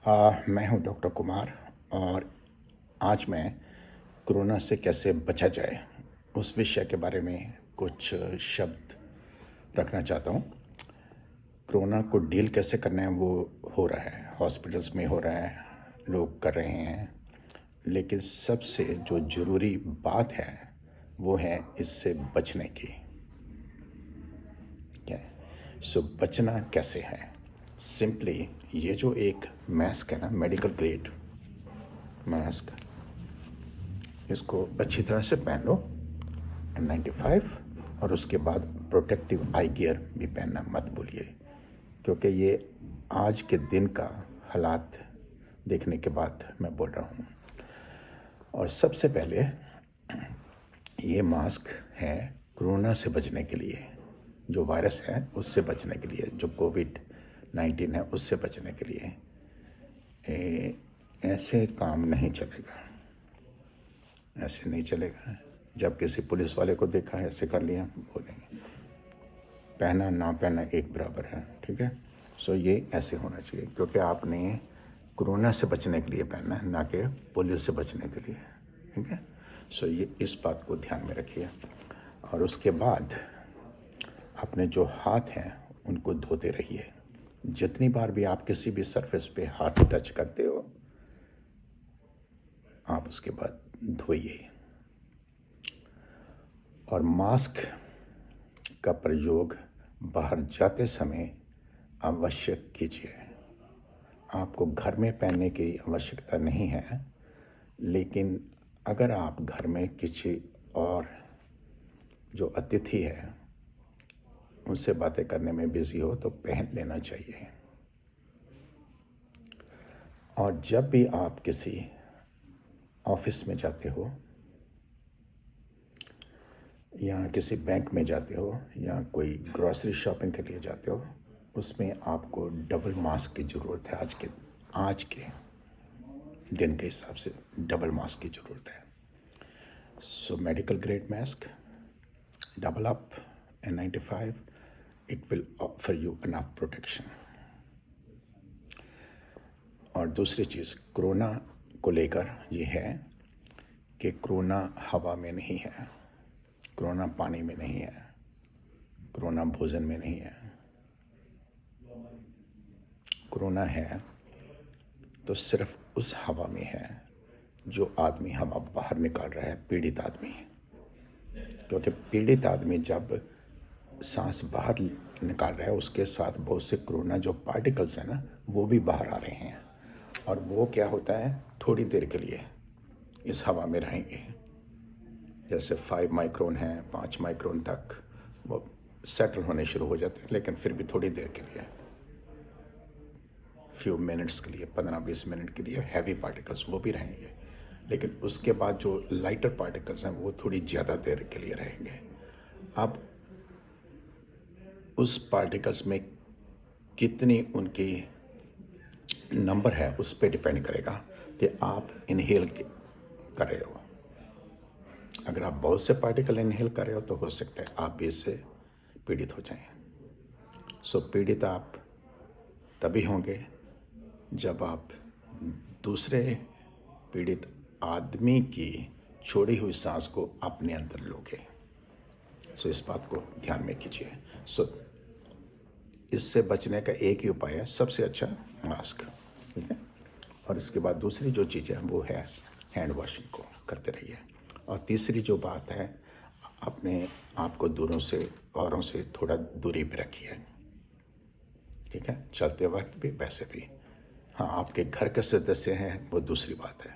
मैं हूं डॉक्टर कुमार और आज मैं कोरोना से कैसे बचा जाए उस विषय के बारे में कुछ शब्द रखना चाहता हूं। कोरोना को डील कैसे करना है वो हो रहा है, हॉस्पिटल्स में हो रहा है, लोग कर रहे हैं, लेकिन सबसे जो ज़रूरी बात है वो है इससे बचने की। क्या है सो बचना कैसे है? सिंपली ये जो एक मास्क है ना, मेडिकल ग्रेड मास्क, इसको अच्छी तरह से पहन लो N95, और उसके बाद प्रोटेक्टिव आई गियर भी पहनना मत भूलिए, क्योंकि ये आज के दिन का हालात देखने के बाद मैं बोल रहा हूँ। और सबसे पहले ये मास्क है कोरोना से बचने के लिए, जो वायरस है उससे बचने के लिए, जो कोविड-19 है उससे बचने के लिए। ऐसे काम नहीं चलेगा, ऐसे नहीं चलेगा। जब किसी पुलिस वाले को देखा है ऐसे कर लिया, बोलेंगे पहना ना पहना एक बराबर है, ठीक है। सो ये ऐसे होना चाहिए, क्योंकि आपने कोरोना से बचने के लिए पहनना है, ना कि पोलियो से बचने के लिए, ठीक है। सो ये इस बात को ध्यान में रखिए। और उसके बाद अपने जो हाथ हैं उनको धोते रहिए। जितनी बार भी आप किसी भी सरफेस पे हाथ टच करते हो, आप उसके बाद धोइए। और मास्क का प्रयोग बाहर जाते समय आवश्यक कीजिए। आपको घर में पहनने की आवश्यकता नहीं है, लेकिन अगर आप घर में किसी और जो अतिथि है उनसे बातें करने में बिजी हो तो पहन लेना चाहिए। और जब भी आप किसी ऑफिस में जाते हो या किसी बैंक में जाते हो या कोई ग्रॉसरी शॉपिंग के लिए जाते हो, उसमें आपको डबल मास्क की ज़रूरत है। आज के दिन के हिसाब से डबल मास्क की ज़रूरत है। So medical grade mask, double up N95, it will offer you enough protection. और दूसरी चीज़ कोरोना को लेकर ये है कि कोरोना हवा में नहीं है, कोरोना पानी में नहीं है, कोरोना भोजन में नहीं है। कोरोना है तो सिर्फ उस हवा में है जो आदमी हवा बाहर निकाल रहा है, पीड़ित आदमी। क्योंकि पीड़ित आदमी जब सांस बाहर निकाल रहा है, उसके साथ बहुत से कोरोना जो पार्टिकल्स हैं ना, वो भी बाहर आ रहे हैं। और वो क्या होता है, थोड़ी देर के लिए इस हवा में रहेंगे। जैसे 5 माइक्रोन है, 5 माइक्रोन तक वो सेटल होने शुरू हो जाते हैं, लेकिन फिर भी थोड़ी देर के लिए, फ्यू मिनट्स के लिए, 15-20 मिनट के लिए हैवी पार्टिकल्स वो भी रहेंगे। लेकिन उसके बाद जो लाइटर पार्टिकल्स हैं वो थोड़ी ज़्यादा देर के लिए रहेंगे। अब उस पार्टिकल्स में कितनी उनकी नंबर है उस पर डिपेंड करेगा कि आप इनहेल कर रहे हो। अगर आप बहुत से पार्टिकल इनहेल कर रहे हो तो हो सकता है आप भी इससे पीड़ित हो जाएं। सो पीड़ित आप तभी होंगे जब आप दूसरे पीड़ित आदमी की छोड़ी हुई सांस को अपने अंदर लोगे। सो इस बात को ध्यान में कीजिए। सो इससे बचने का एक ही उपाय है, सबसे अच्छा मास्क, ठीक है। और इसके बाद दूसरी जो चीज़ है वो है हैंड वॉशिंग को करते रहिए। और तीसरी जो बात है, अपने आप को औरों से थोड़ा दूरी पे रखिए, ठीक है। चलते वक्त भी, वैसे भी। हाँ, आपके घर के सदस्य हैं वो दूसरी बात है।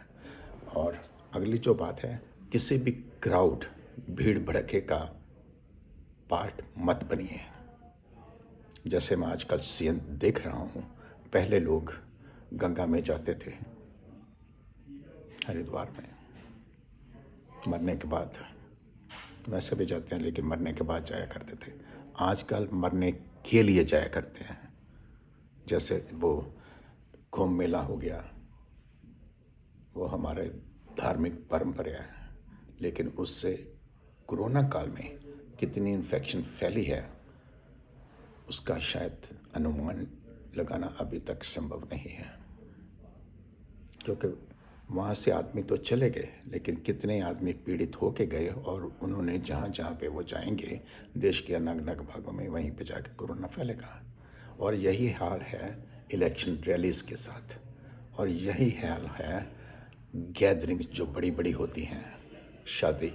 और अगली जो बात है, किसी भी क्राउड, भीड़ भड़के का पार्ट मत बनिए। जैसे मैं आजकल सीन देख रहा हूँ, पहले लोग गंगा में जाते थे, हरिद्वार में, मरने के बाद, वैसे भी जाते हैं लेकिन मरने के बाद जाया करते थे। आजकल मरने के लिए जाया करते हैं। जैसे वो कुंभ मेला हो गया, वो हमारे धार्मिक परंपरा है, लेकिन उससे कोरोना काल में कितनी इन्फेक्शन फैली है उसका शायद अनुमान लगाना अभी तक संभव नहीं है। क्योंकि वहाँ से आदमी तो चले गए, लेकिन कितने आदमी पीड़ित होके गए और उन्होंने जहाँ जहाँ पे वो जाएंगे देश के अलग अलग भागों में, वहीं पे जाके कोरोना फैलेगा। और यही हाल है इलेक्शन रैलीज के साथ, और यही हाल है गैदरिंग्स जो बड़ी बड़ी होती हैं शादी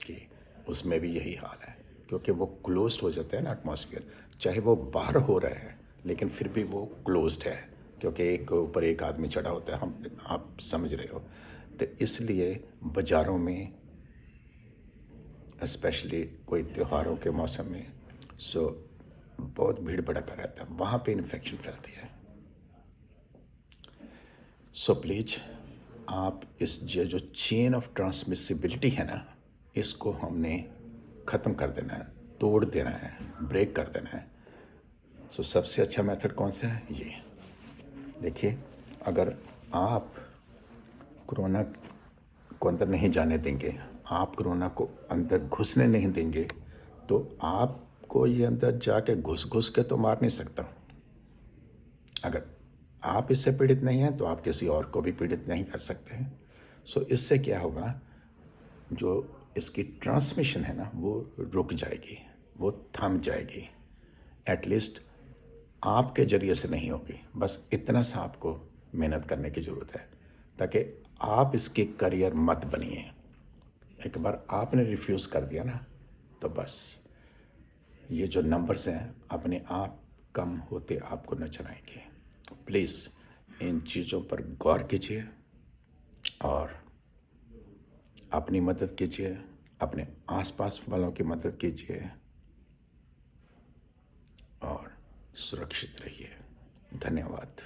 की, उसमें भी यही हाल है, क्योंकि वो क्लोज्ड हो जाता है ना एटमॉस्फेयर। चाहे वो बाहर हो रहा है लेकिन फिर भी वो क्लोज्ड है, क्योंकि एक के ऊपर एक आदमी चढ़ा होता है, हम आप समझ रहे हो। तो इसलिए बाज़ारों में स्पेशली कोई त्योहारों के मौसम में बहुत भीड़ भड़का रहता है, वहाँ पे इन्फेक्शन फैलती है। प्लीज़ आप इस जो चेन ऑफ ट्रांसमिसिबिलिटी है ना, इसको हमने ख़त्म कर देना है, तोड़ देना है, ब्रेक कर देना है। सबसे अच्छा मेथड कौन सा है? ये देखिए, अगर आप कोरोना को अंदर नहीं जाने देंगे, आप कोरोना को अंदर घुसने नहीं देंगे, तो आपको ये अंदर जाके घुस के तो मार नहीं सकता। अगर आप इससे पीड़ित नहीं हैं तो आप किसी और को भी पीड़ित नहीं कर सकते हैं। इससे क्या होगा, जो इसकी ट्रांसमिशन है ना वो रुक जाएगी, वो थम जाएगी। एटलीस्ट आपके ज़रिए से नहीं होगी। बस इतना सा आपको मेहनत करने की ज़रूरत है, ताकि आप इसके करियर मत बनिए। एक बार आपने रिफ्यूज़ कर दिया ना, तो बस ये जो नंबर्स हैं अपने आप कम होते आपको नजर आएंगे। प्लीज़ इन चीज़ों पर गौर कीजिए और अपनी मदद कीजिए, अपने आसपास वालों की मदद कीजिए और सुरक्षित रहिए। धन्यवाद।